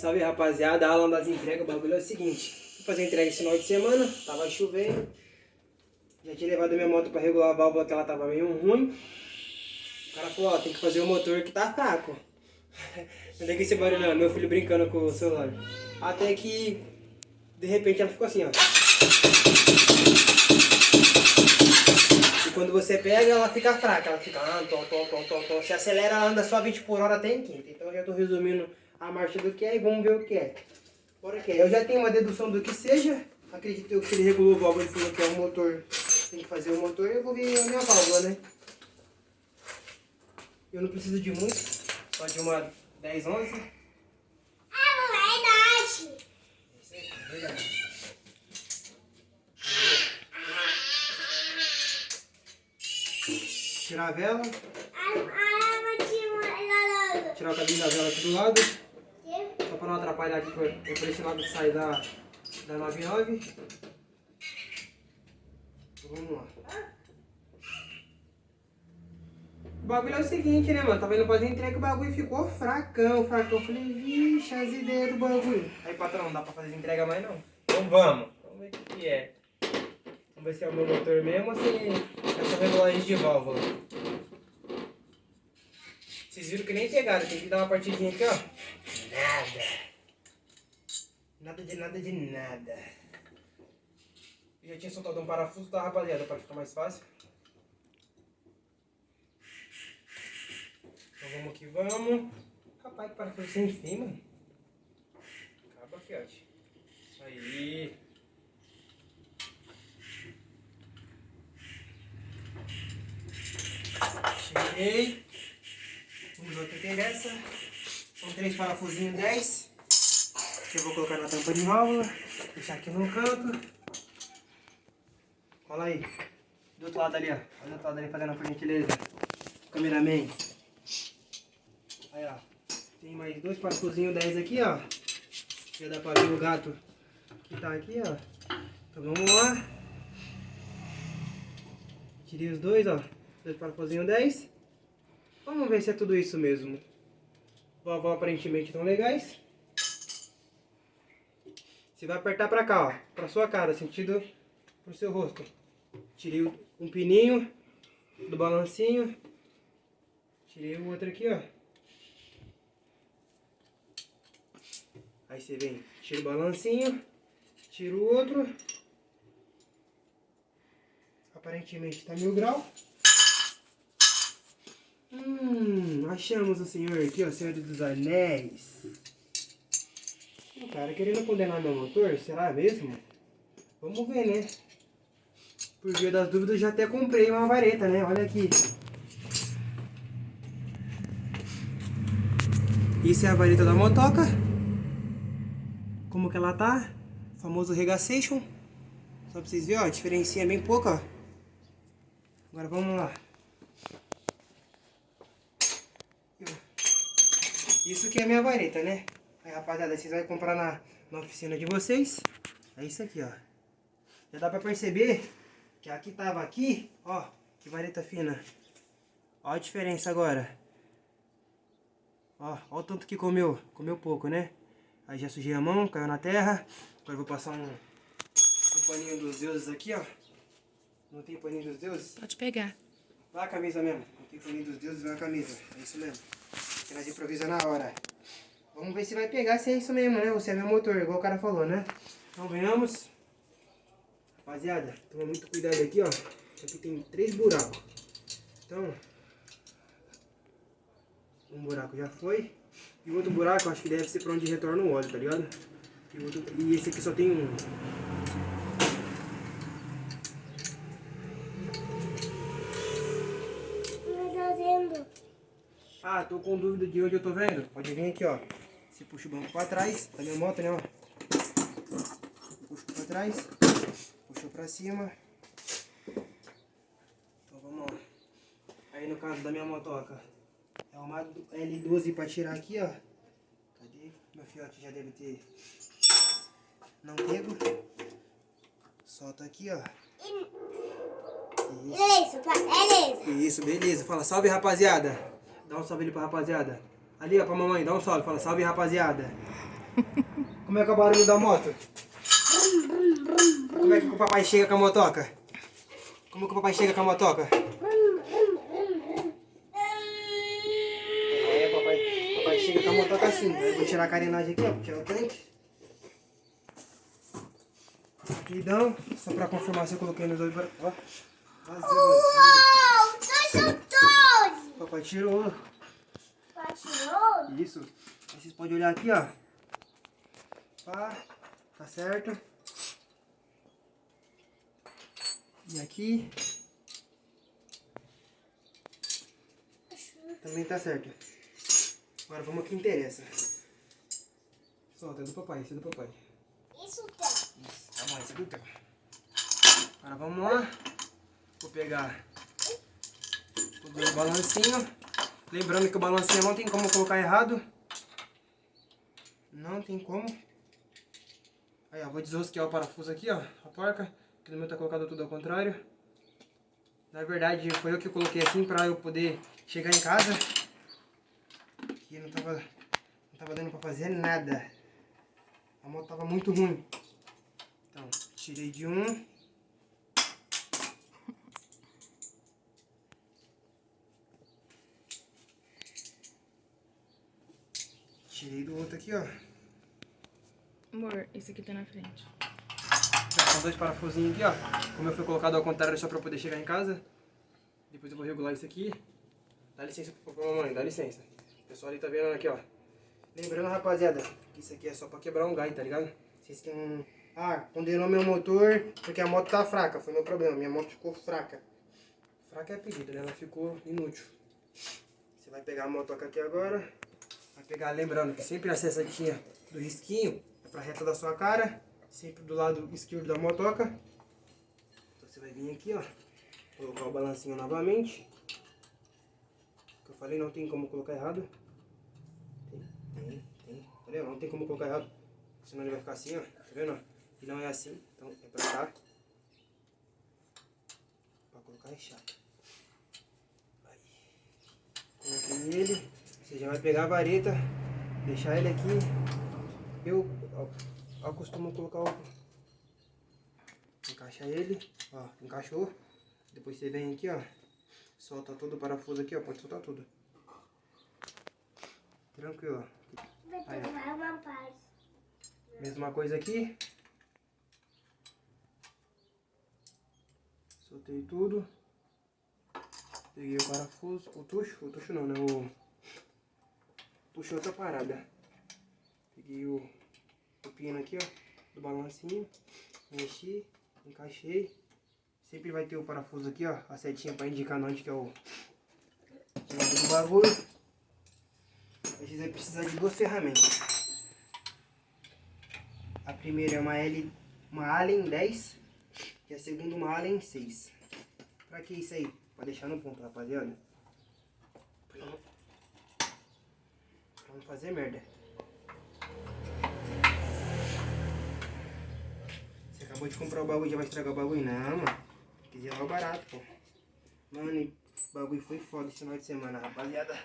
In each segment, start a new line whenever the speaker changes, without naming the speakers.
Salve rapaziada, Alan das entregas. O bagulho é o seguinte: fui fazer entrega esse final de semana, tava chovendo. Já tinha levado minha moto pra regular a válvula que ela tava meio ruim. O cara falou: ó, tem que fazer o motor que tá fraco. Não tem que esse barulho não, meu filho brincando com o celular. Até que de repente ela ficou assim, ó. E quando você pega, ela fica fraca, ela fica tom. Se acelera, ela anda só 20 por hora até em quinta. Então eu já tô resumindo a marcha do que é e vamos ver o que é. Bora que é. Eu já tenho uma dedução do que seja. Acredito eu que ele regulou o válvula, ele falou que é o motor. Tem que fazer o motor e eu vou ver a minha válvula, né? Eu não preciso de muito, só de uma 10, 11.
Verdade.
Isso aí, é verdade. Tirar a vela. Tirar o cabinho da vela aqui do lado. Só para não atrapalhar aqui por esse lado que sai da 99. Então, vamos lá. O bagulho é o seguinte, né, mano? Tava indo fazer entrega e o bagulho ficou fracão. Eu falei, vixe, as ideias do bagulho. Aí, patrão, não dá pra fazer entrega mais não. Então vamos. Vamos ver o que é. Vamos ver se é o meu motor mesmo ou se é essa regulagem de válvula. Vocês viram que nem pegaram, tem que dar uma partidinha aqui, ó. Nada de nada. Eu já tinha soltado um parafuso, tá, rapaziada, pra ficar mais fácil. Então vamos que vamos. Rapaz, que parafuso sem fim, mano. Acaba, fiote. Aí. Cheguei. Vamos ver o que interessa. São 3 parafusinhos 10. Que eu vou colocar na tampa de válvula. Deixar aqui no canto. Olha aí. Do outro lado ali, ó. Olha do outro lado ali fazendo por gentileza. Cameraman. Aí, ó. Tem mais 2 parafusinhos 10 aqui, ó. Já dá pra ver o gato que tá aqui, ó. Então vamos lá. Tirei os 2, ó. 2 parafusinhos 10. Vamos ver se é tudo isso mesmo. Válvula aparentemente estão legais. Você vai apertar pra cá, ó. Pra sua cara, sentido pro seu rosto. Tirei um pininho do balancinho. Tirei o outro aqui, ó. Aí você vem, tira o balancinho. Tira o outro. Aparentemente tá 1000 graus. Achamos o senhor aqui, ó, o senhor dos anéis. O cara querendo condenar meu motor, será mesmo? Vamos ver, né? Por via das dúvidas, já até comprei uma vareta, né? Olha aqui. Isso é a vareta da motoca. Como que ela tá? O famoso regaceixo. Só pra vocês verem, ó, diferencia bem pouco, ó. Agora vamos lá. Isso que é a minha vareta, né? Aí, rapaziada, vocês vão comprar na oficina de vocês. É isso aqui, ó. Já dá pra perceber que aqui tava aqui, ó. Que vareta fina. Ó a diferença agora. Ó o tanto que comeu. Comeu pouco, né? Aí já sujei a mão, caiu na terra. Agora eu vou passar um paninho dos deuses aqui, ó. Não tem paninho dos deuses?
Pode pegar.
Vai a camisa mesmo. Não tem paninho dos deuses, vai a camisa. É isso mesmo. Que nós improvisa na hora. Vamos ver se vai pegar, se é isso mesmo, né? Ou se é meu motor, igual o cara falou, né? Então venhamos. Rapaziada, toma muito cuidado aqui, ó. Aqui tem 3 buracos. Então, um buraco já foi. E o outro buraco, acho que deve ser pra onde retorna o óleo, tá ligado? E esse aqui só tem um. Ah, tô com dúvida de onde eu tô vendo. Pode vir aqui, ó. Você puxa o banco pra trás, da minha moto, né, ó. Puxa pra trás, puxa pra cima. Então vamos lá. Aí no caso da minha motoca, é uma L12 pra tirar aqui, ó. Cadê? Meu fiote já deve ter não pego. Solta aqui, ó. Isso, beleza. Fala, salve, rapaziada. Dá um salve ali pra rapaziada. Ali, ó, pra mamãe, dá um salve. Fala, salve, rapaziada. Como é que é o barulho da moto? Como é que o papai chega com a motoca? Como que o papai chega com a motoca? Papai chega com a motoca assim. Aí eu vou tirar a carenagem aqui, ó. Vou tirar o tanque. Rapidão. Só pra confirmar se eu coloquei nos dois. Ó. Vazio. Papai tirou.
Papai tirou?
Isso. Aí vocês podem olhar aqui, ó. Pá. Tá certo. E aqui. Também tá certo. Agora vamos ao que interessa. Solta, é do papai, isso é do papai.
Isso tá.
Isso, tá bom, isso é do teu. Agora vamos lá. Vou pegar os dois balancinhos. Lembrando que o balancinho não tem como colocar errado. Não tem como. Aí, ó, vou desrosquear o parafuso aqui, ó. A porca. Que no meu tá colocado tudo ao contrário. Na verdade, foi eu que coloquei assim pra eu poder chegar em casa. Que não tava dando pra fazer nada. A moto tava muito ruim. Então, tirei de um. Tirei do outro aqui, ó.
Amor, esse aqui tá na frente.
São dois parafusinhos aqui, ó. Como eu fui colocado ao contrário só pra poder chegar em casa. Depois eu vou regular isso aqui. Dá licença pra mamãe, dá licença. O pessoal ali tá vendo aqui, ó. Lembrando, rapaziada, que isso aqui é só pra quebrar um gás, tá ligado? Vocês que não... Ah, condenou meu motor porque a moto tá fraca. Foi meu problema, minha moto ficou fraca. Fraca é pedido, né? Ela ficou inútil. Você vai pegar a motoca aqui agora. Vai pegar, lembrando que sempre essa setinha do risquinho é pra reta da sua cara. Sempre do lado esquerdo da motoca. Então você vai vir aqui, ó. Colocar o balancinho novamente. Que eu falei, não tem como colocar errado. Tem. Tá vendo? Não tem como colocar errado. Senão ele vai ficar assim, ó. Tá vendo? E não é assim. Então é pra cá. Pra colocar é chato. Aí. Coloquei ele. Você já vai pegar a vareta. Deixar ele aqui. Eu costumo colocar o... Encaixa ele. Ó, encaixou. Depois você vem aqui, ó. Solta todo o parafuso aqui, ó. Pode soltar tudo. Tranquilo, ó. Aí, ó.
Uma parte.
Mesma coisa aqui. Soltei tudo. Peguei o parafuso. O tucho não, né? O tucho é outra parada. Peguei o pino aqui, ó. Do balancinho. Mexi. Encaixei. Sempre vai ter o parafuso aqui, ó. A setinha pra indicar onde que é o lado do bagulho. A gente vai precisar de duas ferramentas. A primeira é uma Allen 10 e a segunda uma Allen 6. Pra que isso aí? Pra deixar no ponto, rapaziada. Pra não fazer merda. Você acabou de comprar o bagulho e já vai estragar o bagulho? Não, mano. Quer dizer, é barato, pô. Mano, o bagulho foi foda esse final de semana, rapaziada.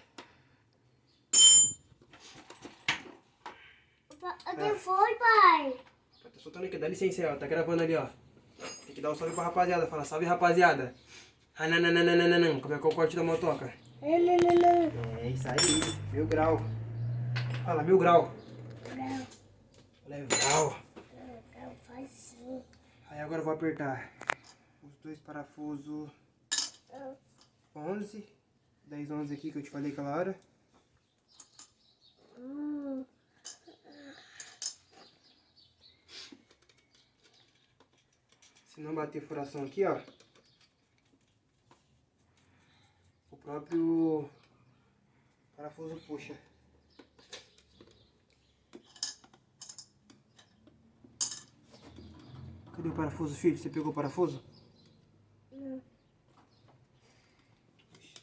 O que foi, pai?
Tá soltando aqui, dá licença aí, ó. Tá gravando ali, ó. Tem que dar um salve pra rapaziada. Fala, salve, rapaziada. Hananananananan. Como é que é o corte da motoca? É isso aí. 1000 grau. Fala, 1000 grau. Legal.
Faz sim.
Aí agora eu vou apertar os dois parafusos 11. 10, 11 aqui que eu te falei aquela hora. Se não bater furação aqui, ó. O próprio parafuso puxa. Cadê o parafuso, filho? Você pegou o parafuso?
Não.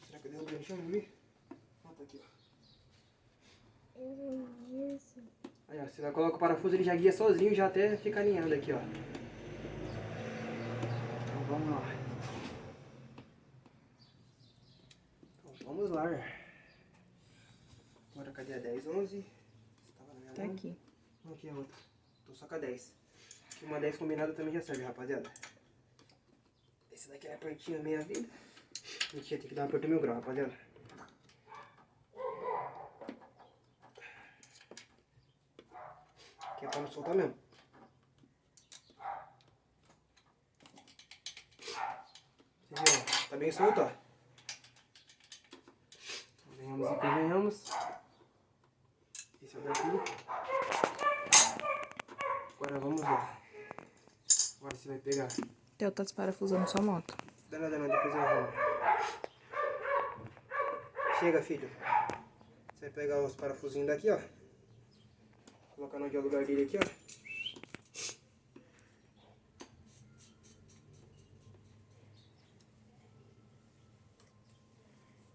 Será que eu derrubei no chão? Não vi? Ah, tá aqui, ó.
Isso.
Aí, ó. Você vai colocar o parafuso, ele já guia sozinho, já até fica alinhando aqui, ó. Então vamos lá. Então vamos lá. Agora cadê a 10, 11? Você tava na minha
Tá
mão?
aqui.
Aqui a outra. Tô só com a 10. Aqui uma 10 combinada também já serve, rapaziada. Esse daqui é pertinho da minha vida. Mentira, tem que dar uma aperto 1000 graus, rapaziada. Aqui é pra não soltar mesmo. Você viu, ó? Tá bem solto, ó. Venhamos e venhamos. Esse é o daqui. Agora vamos lá. Agora você vai pegar.
Theo tá desparafusando sua moto.
Dana, depois eu arrumo. Chega, filho. Você vai pegar os parafusinhos daqui, ó. Colocar no lugar dele aqui, ó.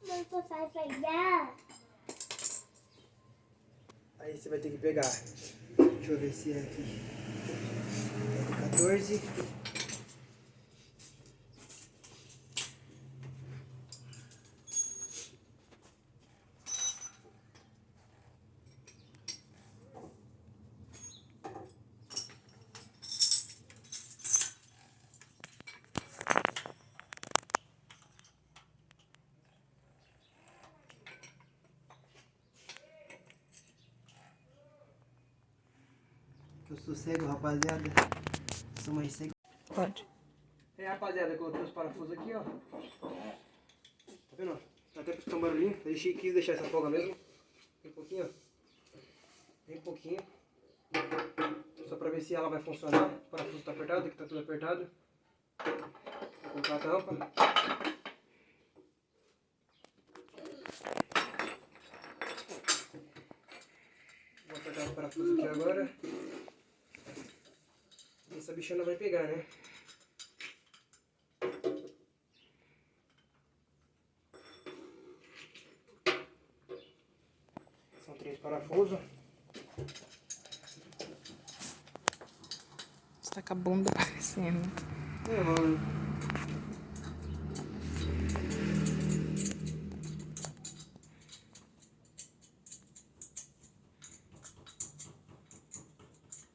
Mas papai vai dar.
Aí você vai ter que pegar. Deixa eu ver se é aqui. É 14. Que eu sou cego, rapaziada. Sou mais cego.
Pode.
É, rapaziada, coloquei os parafusos aqui, ó. Tá vendo? Tá até pra ficar um barulhinho. Eu quis deixar essa folga mesmo. Bem pouquinho, ó. Bem pouquinho. Só pra ver se ela vai funcionar. O parafuso tá apertado, aqui tá tudo apertado. Vou colocar a tampa. Vou apertar o parafuso aqui agora. Essa bichona vai pegar, né? São 3 parafusos.
Você tá com a bunda aparecendo.
É, mano.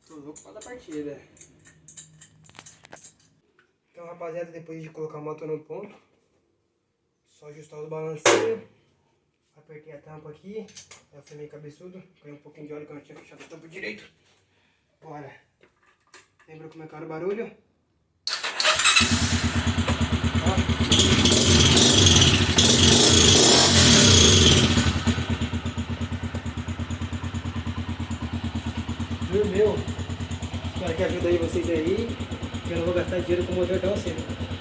Tô louco pra dar partida. Então, rapaziada, depois de colocar a moto no ponto, só ajustar os balancinhos. Apertei a tampa aqui. Ela foi meio cabeçudo. Caiu um pouquinho de óleo que eu não tinha fechado a tampa direito. Bora. Lembra como é que era o barulho? Ó. Dormiu. Espero que ajude aí vocês aí. Que eu não vou gastar dinheiro com o motor tão cedo.